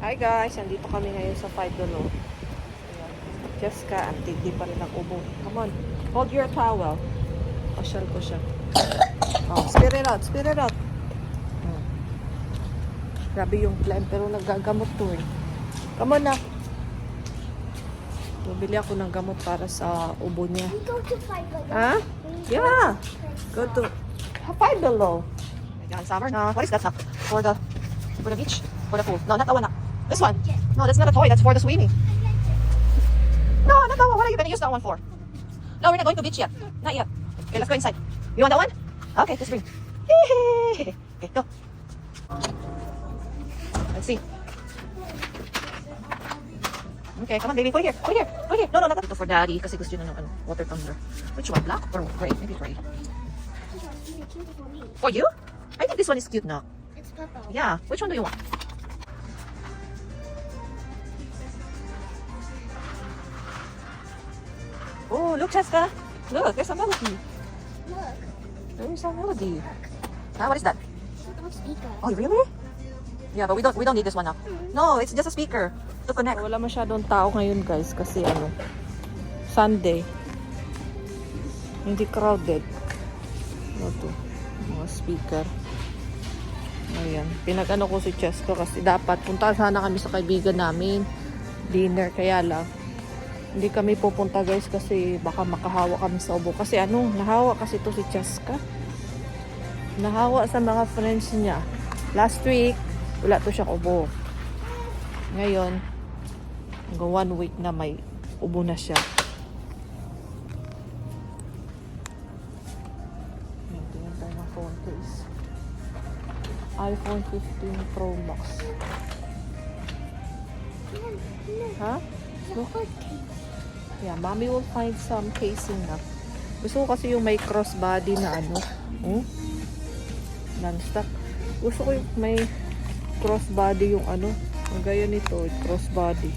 Hi guys, andito kami ngayon sa Five Below. Ayan. Jessica, antigdi pa rin ang ubo. Come on, hold your towel. Pasyal ko siya. Oh, spit it out, spit it out. Grabe yung phlegm, pero nagagamot to eh. Come on na. Bumili ako ng gamot para sa ubo niya. We go to Five Below. Huh? Yeah. Go to Five Below. Ayan, summer na. What is that? For the beach? For the pool? No, not that one. This one. No, that's not a toy. That's for the swimming. No, not that one. What are you going to use that one for? No, we're not going to beach yet. Not yet. Okay, let's go inside. You want that one? Okay, let's bring. Okay, go. Let's see. Okay, come on, baby. Put it here. Put it here. Put it here. No, not that. Ito for daddy kasi gusto nyo ng water tumbler. Which one? Black or gray? Maybe gray. For you? I think this one is cute now. It's purple. Yeah. Which one do you want? Oh, look, Jessica. Look, there's a melody. Look. There's a melody. What is that? Look, speaker. Oh, really? Yeah, but we don't need this one now. No, it's just a speaker to connect. Wala masyadong tao ngayon, guys, kasi Sunday. Hindi crowded. Ano to? Mga speaker. Ayan. Pinag-ano ko si Cheska kasi dapat punta sana kami sa kaibigan namin. Dinner, kaya lang. Hindi kami pupunta, guys, kasi baka makahawa kami sa ubo. Kasi nahawa kasi to si Cheska. Nahawa sa mga friends niya. Last week, wala to siyang ubo. Ngayon, hanggang 1 week na may ubo na siya. Tingnan tayo ng phone case. iPhone 15 Pro Max. Ha? Look. Yeah, mommy will find some casing na. Gusto ko kasi yung may crossbody na non-stop. Gusto ko yung may crossbody yung gaya nito, crossbody.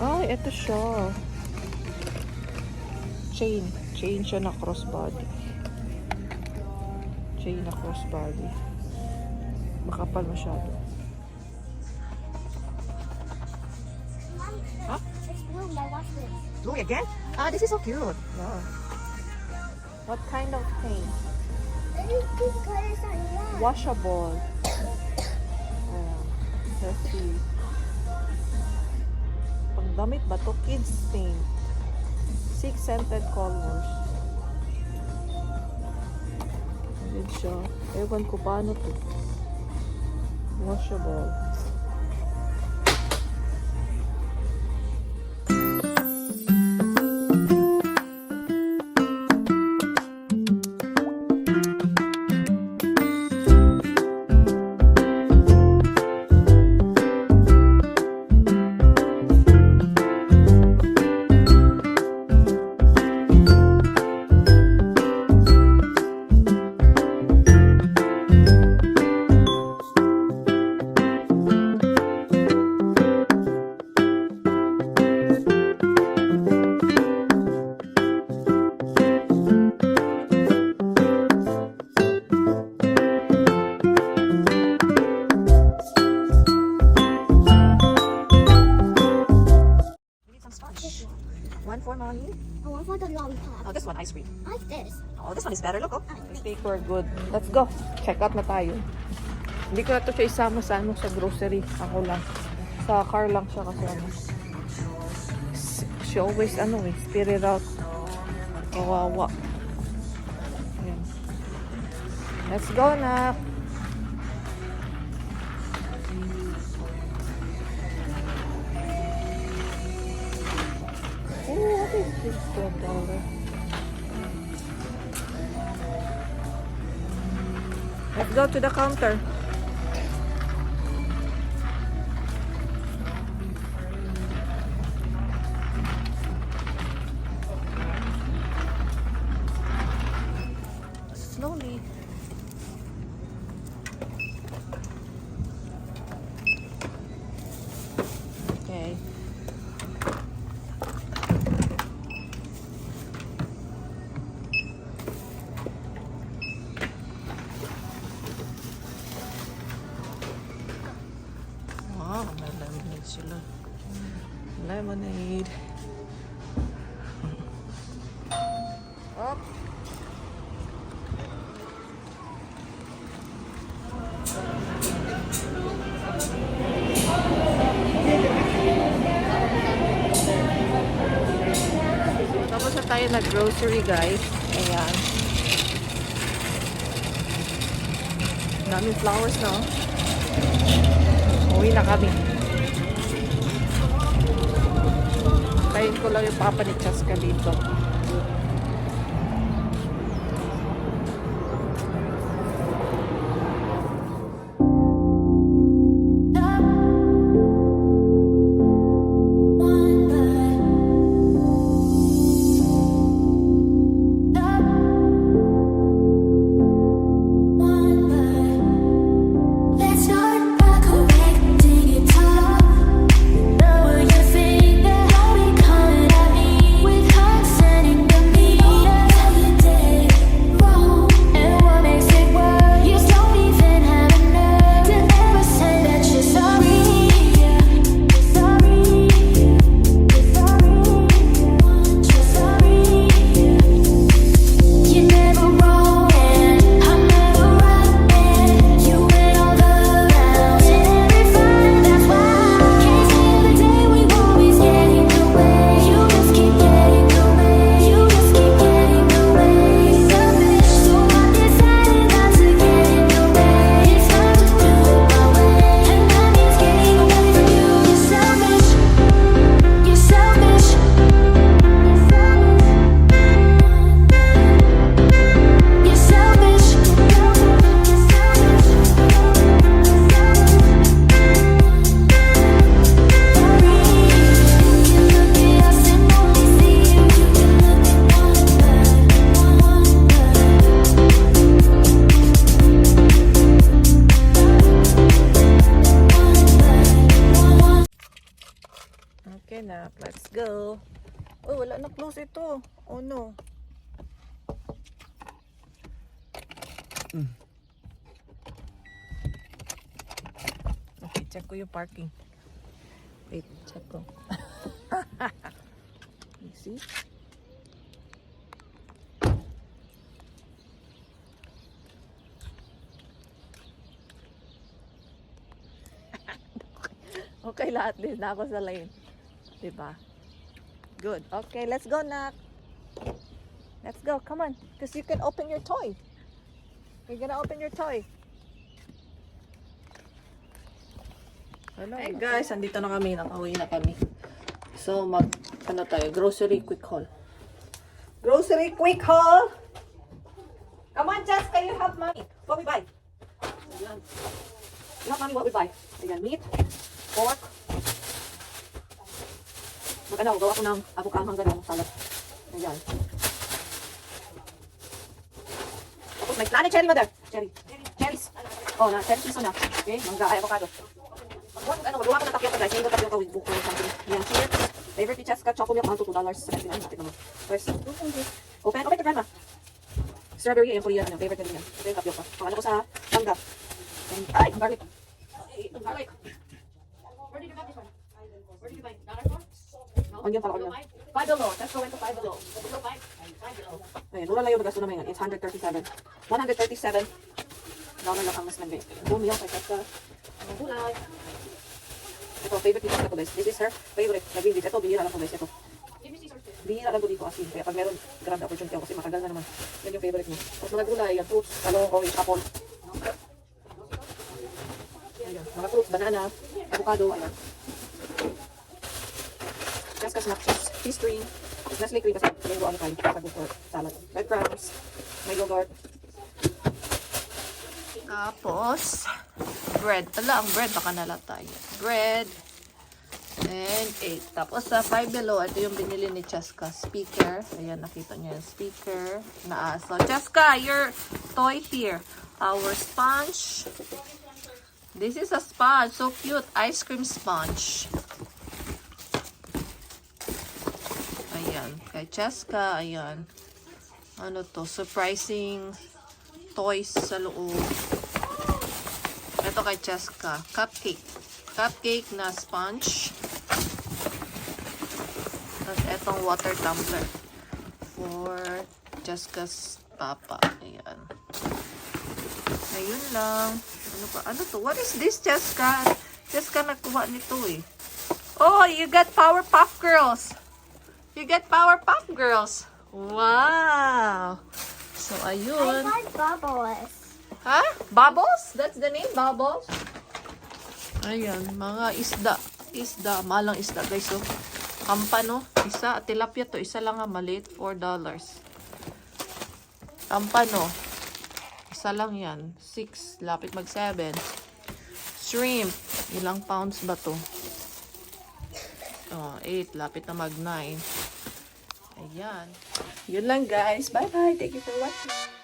Ay, eto siya. Chain siya na crossbody. Chain na crossbody. Makapal masyado. Huh? It's blue. I watched it. Blue again? Ah, this is so cute. Wow. What kind of paint? These colors are young. Washable. Let's see. Pangdamit ba to? Kids paint. 6 scented colors. Ayan siya. Ewan ko paano to. Washable. One for mommy. I want for the lollipop. Oh, this one, ice cream. I like this. Oh, this one is better. Look, oh. I like Think we're good. Let's go. Check out na tayo. Hindi ko na to siya isama sa sa grocery. Ako lang. Sa car lang siya kasi She always spirit out. Kawawa. Ayan. Let's go na. Oh, what is this $12? Let's go to the counter. Slowly. Okay. sila. Lemonade. Up. Tapos na tayo nag-grocery, guys. Ayan. Daming flowers, no? Uwi na kami. Kain ko lang yung papa ni Chaska dito. Let's start by correcting it all. Lower your finger, don't be coming at me with consent in the meter. Tell you did wrong, and what makes it worse? You don't even have a nerve to ever say that you're sorry. You're sorry. You're sorry. You're never wrong, and I'm never right. And you win all the rounds in every fight. That's why I can't stand the day we always getting away. You just keep getting away. You just keep getting away. Selfish, so I decided not to get in the way. It's time to do it my way, and that means getting away from you. You're selfish. You're selfish. You're selfish. Okay na, let's go. Oh, wala na close ito. Oh no. Okay, check ko yung parking. Wait, check ko. You see? Okay, lahat din na ako sa lane. Diba? Good. Okay, let's go, Nak. Let's go. Come on. Because you can open your toy. You're gonna open your toy. Hey guys, andito na kami. Nakauwi na kami. So, ano tayo? Grocery quick haul. Grocery quick haul! Come on, Jess. Can you help mommy? What we buy? Ayan. You help mommy what we buy? Ayan, meat, pork. Mag-ano, gawa ko ng avocado gano'ng salad. Ayan. Tapos may planet cherry, mother. Cherries. Oh, na cherry season na. Okay, mangga ay avocado. Magawa ko ng tapioca, guys. Mango tapioca with buko or something. Ayan, chips. Favorite ni Cheska, choco milk, mahal to $2.79. Bakit naman? First, open to grandma. Strawberry, yung Korean, ano, favorite nila yan. Ito yung tapioca. Pang ano ko sa mangga. Ay, ang garlic. Ay, ang garlic. Where did you get this one? Where did you buy it? Dollar store? Hanggang pala ko na. $5. Let's go into $5. Ayan, mura lang yung gasto naman yan. It's $137. $137 lang ang mas nag-bake. Bumiyang kay Cheska. Ang gulay. Ito, favorite ni Cheska ko, guys. This is her favorite. Naging beef. Ito, bihira lang ko, guys. Ito. Bihira lang ko dito kasi. Kaya pag meron, grab the opportunity ako kasi matagal na naman. Yan yung favorite niya. Tapos mga gulay, yan, fruits, talong, orange, apple. Ayan, mga fruits, banana, avocado, ayan. Cheska's snack cheese cream. Nestle cream kasi may ano tayo. Sago for salad. Breadcrumbs. May yogurt. Tapos, bread. Ala, ang bread. Baka nalatay. Bread. And egg. Tapos sa Five Below, ito yung binili ni Cheska. Speaker. Ayan, nakita niyo yung speaker. So, Cheska, your toy here. Our sponge. This is a sponge. So cute. Ice cream sponge. Ayan. Kay Cheska, ayan. Ano to? Surprising toys sa loob. Ito kay Cheska. Cupcake. cupcake na sponge. Tapos etong water tumbler for Jessica's papa. Ayan. Ayun lang. Ano pa? Ano to? What is this, Jessica? Jessica nagkuha nito eh. Oh, you got Powerpuff Girls. You get Powerpuff Girls. Wow. So, I ayun. got bubbles. Ha? Bubbles? That's the name? Bubbles? Ayan, mga isda. Isda. Malang isda, guys. So, kampano. Isa. Tilapia to. Isa lang nga maliit. $4. Kampano. Isa lang yan. 6. Lapit mag 7. Shrimp. Ilang pounds ba to? Oh, 8. Lapit na mag 9. Ayan. Yun lang, guys. Bye-bye. Thank you for watching.